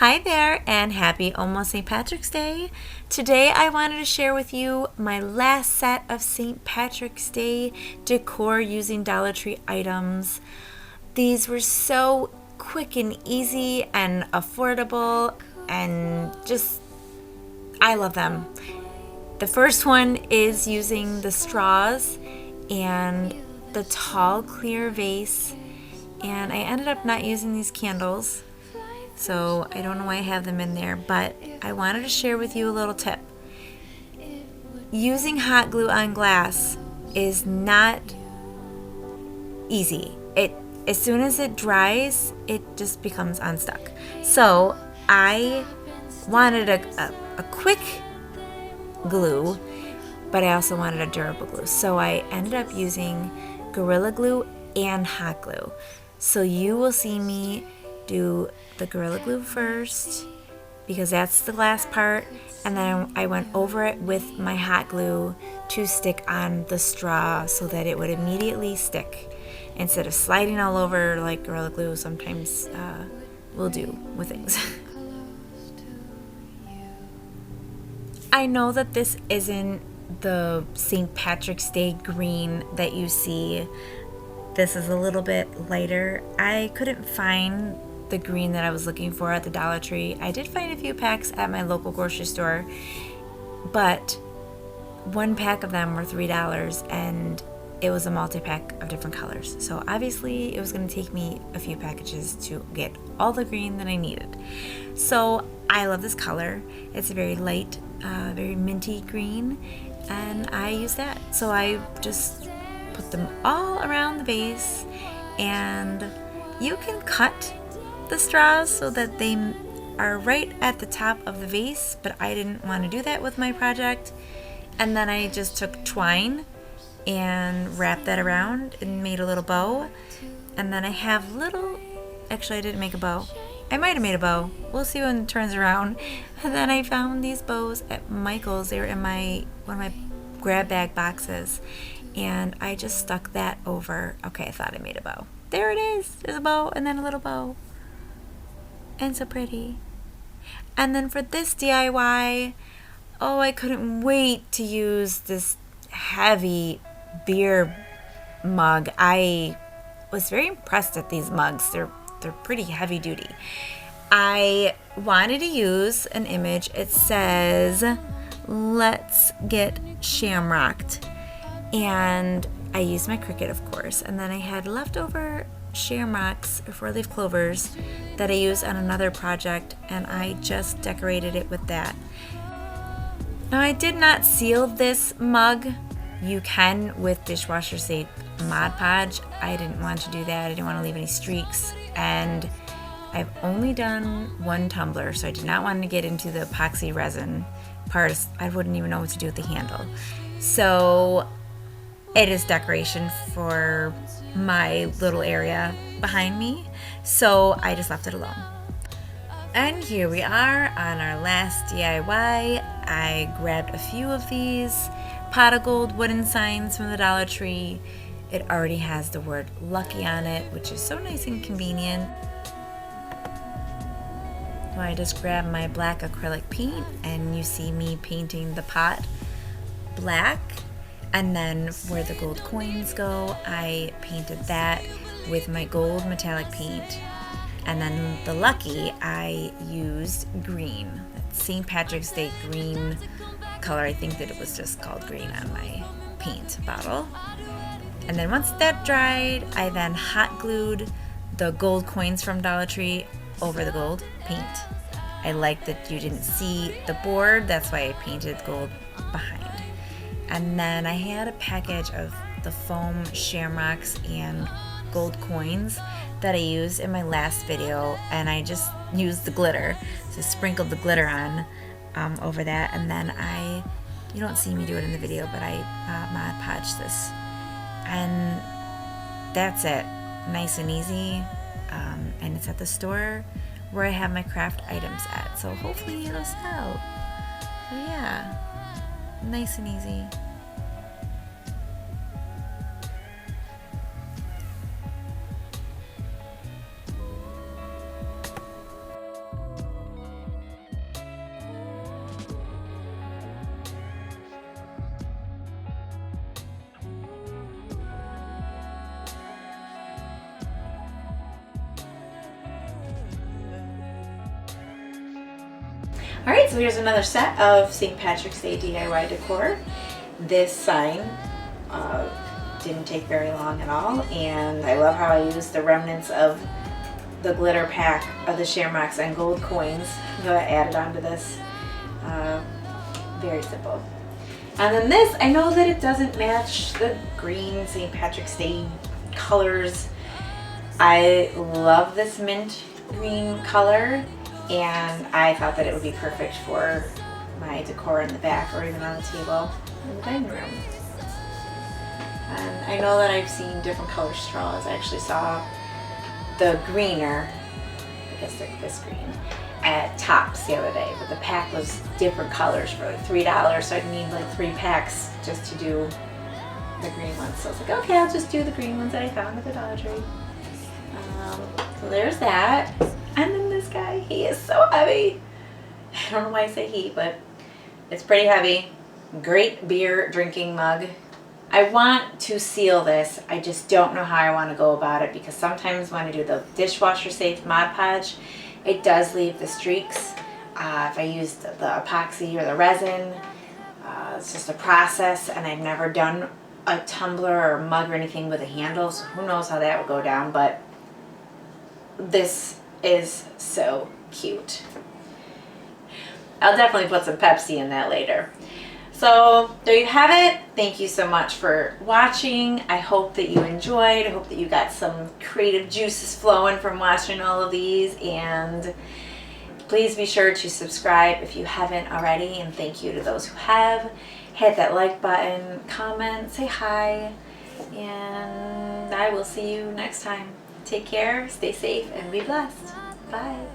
Hi there, and happy almost St. Patrick's Day. Today I wanted to share with you my last set of St. Patrick's Day decor using Dollar Tree items. These were so quick and easy and affordable, and I love them. The first one is using the straws and the tall clear vase, and I ended up not using these candles. So I don't know why I have them in there, but I wanted to share with you a little tip. Using hot glue on glass is not easy. As soon as it dries, it just becomes unstuck. So I wanted a quick glue, but I also wanted a durable glue. So I ended up using Gorilla Glue and hot glue. So you will see me do the Gorilla Glue first because that's the glass part, and then I went over it with my hot glue to stick on the straw so that it would immediately stick instead of sliding all over like Gorilla Glue sometimes will do with things. I know that this isn't the St. Patrick's Day green that you see. This is a little bit lighter. I couldn't find the green that I was looking for at the Dollar Tree. I did find a few packs at my local grocery store, but one pack of them were $3 and it was a multi-pack of different colors. So obviously it was going to take me a few packages to get all the green that I needed. So I love this color. It's a very light, very minty green, and I use that. So I just put them all around the vase, and you can cut the straws so that they are right at the top of the vase, but I didn't want to do that with my project. And then I just took twine and wrapped that around and made a little bow. And then I have actually I didn't make a bow. I might have made a bow. We'll see when it turns around. And then I found these bows at Michael's. They were in one of my grab bag boxes. And I just stuck that over. Okay, I thought I made a bow. There it is. There's a bow and then a little bow. And so pretty. And then for this DIY, I couldn't wait to use this heavy beer mug. I was very impressed at these mugs. They're pretty heavy duty. I wanted to use an image. It says, "Let's get shamrocked." And I used my Cricut, of course. And then I had leftover shamrocks or 4-leaf clovers that I used on another project, and I just decorated it with that. Now I did not seal this mug. You can with dishwasher safe Mod Podge. I didn't want to do that. I didn't want to leave any streaks, and I've only done one tumbler, so I did not want to get into the epoxy resin part. I wouldn't even know what to do with the handle. So it is decoration for my little area behind me, so I just left it alone. And here we are on our last DIY. I grabbed a few of these pot of gold wooden signs from the Dollar Tree. It already has the word lucky on it, which is so nice and convenient. So I just grabbed my black acrylic paint, and you see me painting the pot black. And then where the gold coins go, I painted that with my gold metallic paint. And then the lucky, I used green. That's St. Patrick's Day green color. I think that it was just called green on my paint bottle. And then once that dried, I then hot glued the gold coins from Dollar Tree over the gold paint. I like that you didn't see the board. That's why I painted gold behind. And then I had a package of the foam shamrocks and gold coins that I used in my last video, and I just used the glitter. So sprinkled the glitter on over that, and then you don't see me do it in the video, but I Mod Podge this. And that's it. Nice and easy. And it's at the store where I have my craft items at. So hopefully it'll sell. So yeah. Nice and easy. All right, so here's another set of St. Patrick's Day DIY decor. This sign didn't take very long at all, and I love how I used the remnants of the glitter pack of the Shamrocks and gold coins that I added onto this. Very simple. And then this, I know that it doesn't match the green St. Patrick's Day colors. I love this mint green color, and I thought that it would be perfect for my decor in the back or even on the table in the dining room. And I know that I've seen different color straws. I actually saw the greener, I guess like this green, at Tops the other day, but the pack was different colors for like $3, so I'd need like 3 packs just to do the green ones. So I was like, okay, I'll just do the green ones that I found at the Dollar Tree. So there's that. And then this guy, he is so heavy. I don't know why I say he, but it's pretty heavy. Great beer drinking mug. I want to seal this. I just don't know how I want to go about it, because sometimes when I do the dishwasher safe Mod Podge, it does leave the streaks. If I use the epoxy or the resin, it's just a process, and I've never done a tumbler or mug or anything with a handle, so who knows how that would go down, but this is so cute. I'll definitely put some Pepsi in that later. So there you have it. Thank you so much for watching. I hope that you enjoyed. I hope that you got some creative juices flowing from watching all of these, and please be sure to subscribe if you haven't already, and thank you to those who have. Hit that like button, comment, say hi, and I will see you next time. Take care, stay safe, and be blessed. Bye.